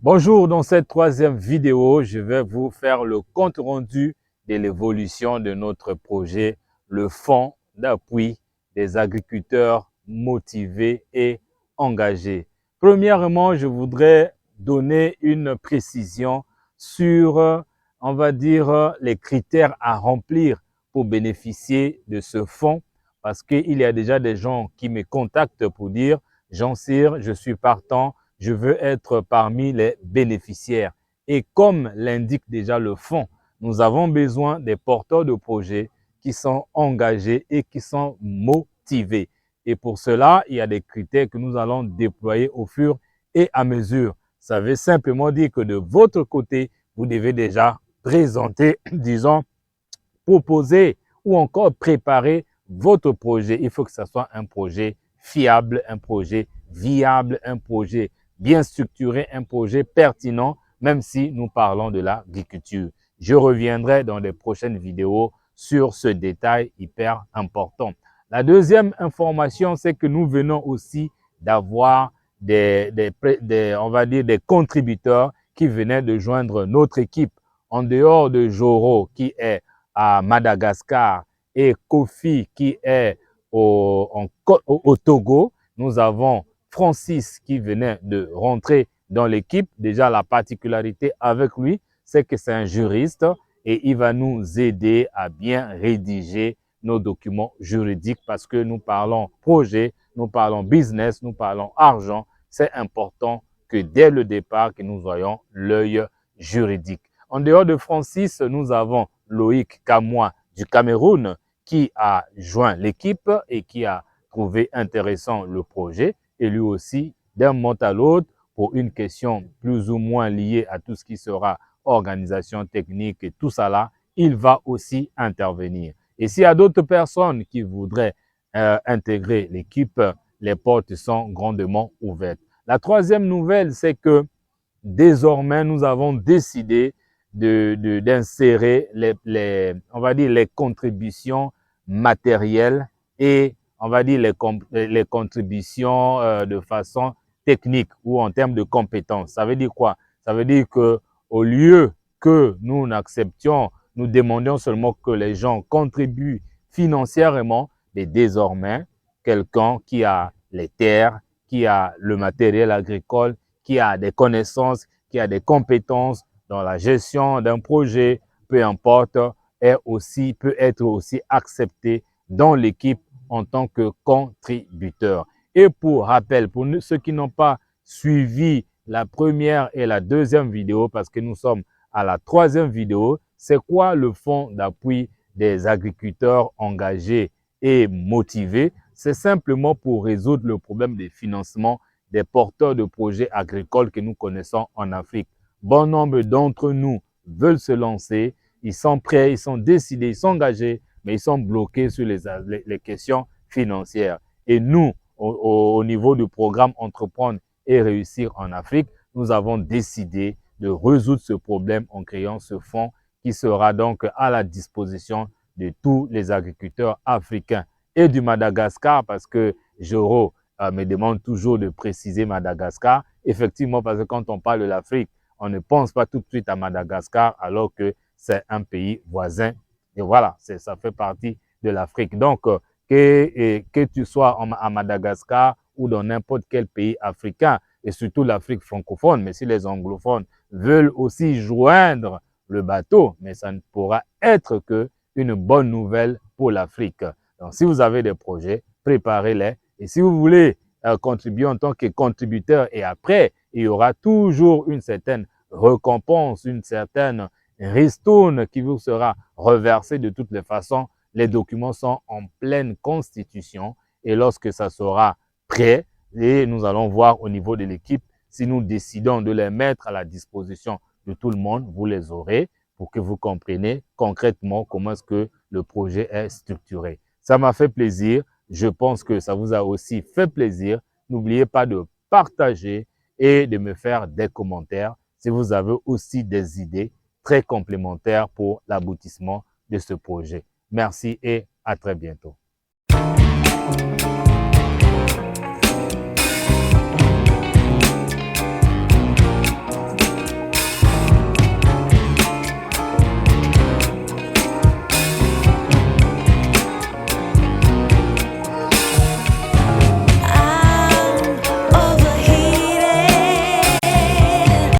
Bonjour, dans cette troisième vidéo, je vais vous faire le compte rendu de l'évolution de notre projet, le Fonds d'appui des agriculteurs motivés et engagés. Premièrement, je voudrais donner une précision sur, on va dire, les critères à remplir pour bénéficier de ce fonds, parce qu'il y a déjà des gens qui me contactent pour dire « Jean-Cyr, je suis partant ». Je veux être parmi les bénéficiaires. Et comme l'indique déjà le fonds, nous avons besoin des porteurs de projets qui sont engagés et qui sont motivés. Et pour cela, il y a des critères que nous allons déployer au fur et à mesure. Ça veut simplement dire que de votre côté, vous devez déjà présenter, disons, proposer ou encore préparer votre projet. Il faut que ce soit un projet fiable, un projet viable, un projet bien structuré, un projet pertinent, même si nous parlons de l'agriculture. Je reviendrai dans les prochaines vidéos sur ce détail hyper important. La deuxième information, c'est que nous venons aussi d'avoir on va dire des contributeurs qui venaient de joindre notre équipe. En dehors de Joro qui est à Madagascar et Kofi qui est au Togo, nous avons Francis qui venait de rentrer dans l'équipe. Déjà, la particularité avec lui, c'est que c'est un juriste et il va nous aider à bien rédiger nos documents juridiques parce que nous parlons projet, nous parlons business, nous parlons argent. C'est important que dès le départ, que nous voyons l'œil juridique. En dehors de Francis, nous avons Loïc Kamois du Cameroun qui a joint l'équipe et qui a trouvé intéressant le projet. Et lui aussi, d'un mot à l'autre, pour une question plus ou moins liée à tout ce qui sera organisation technique et tout ça là, il va aussi intervenir. Et s'il y a d'autres personnes qui voudraient intégrer l'équipe, les portes sont grandement ouvertes. La troisième nouvelle, c'est que désormais, nous avons décidé d'insérer on va dire les contributions matérielles et on va dire les contributions de façon technique ou en termes de compétences. Ça veut dire quoi? Ça veut dire que au lieu que nous n'acceptions, nous demandions seulement que les gens contribuent financièrement, mais désormais, quelqu'un qui a les terres, qui a le matériel agricole, qui a des connaissances, qui a des compétences dans la gestion d'un projet, peu importe, peut être aussi accepté dans l'équipe en tant que contributeur. Et pour rappel, pour ceux qui n'ont pas suivi la première et la deuxième vidéo, parce que nous sommes à la troisième vidéo, c'est quoi le fonds d'appui des agriculteurs engagés et motivés? C'est simplement pour résoudre le problème des financements des porteurs de projets agricoles que nous connaissons en Afrique. Bon nombre d'entre nous veulent se lancer, ils sont prêts, ils sont décidés, ils sont engagés, mais ils sont bloqués sur les questions financières. Et nous, au niveau du programme Entreprendre et réussir en Afrique, nous avons décidé de résoudre ce problème en créant ce fonds qui sera donc à la disposition de tous les agriculteurs africains et du Madagascar, parce que Joro me demande toujours de préciser Madagascar. Effectivement, parce que quand on parle de l'Afrique, on ne pense pas tout de suite à Madagascar, alors que c'est un pays voisin. Et voilà, ça fait partie de l'Afrique. Donc, que tu sois à Madagascar ou dans n'importe quel pays africain, et surtout l'Afrique francophone, mais si les anglophones veulent aussi joindre le bateau, mais ça ne pourra être que une bonne nouvelle pour l'Afrique. Donc, si vous avez des projets, préparez-les. Et si vous voulez contribuer en tant que contributeur, et après, il y aura toujours une certaine récompense, une certaine ristourne qui vous sera reversée de toutes les façons. Les documents sont en pleine constitution et lorsque ça sera prêt, et nous allons voir au niveau de l'équipe, si nous décidons de les mettre à la disposition de tout le monde, vous les aurez pour que vous compreniez concrètement comment est-ce que le projet est structuré. Ça m'a fait plaisir. Je pense que ça vous a aussi fait plaisir. N'oubliez pas de partager et de me faire des commentaires si vous avez aussi des idées très complémentaires pour l'aboutissement de ce projet. Merci et à très bientôt.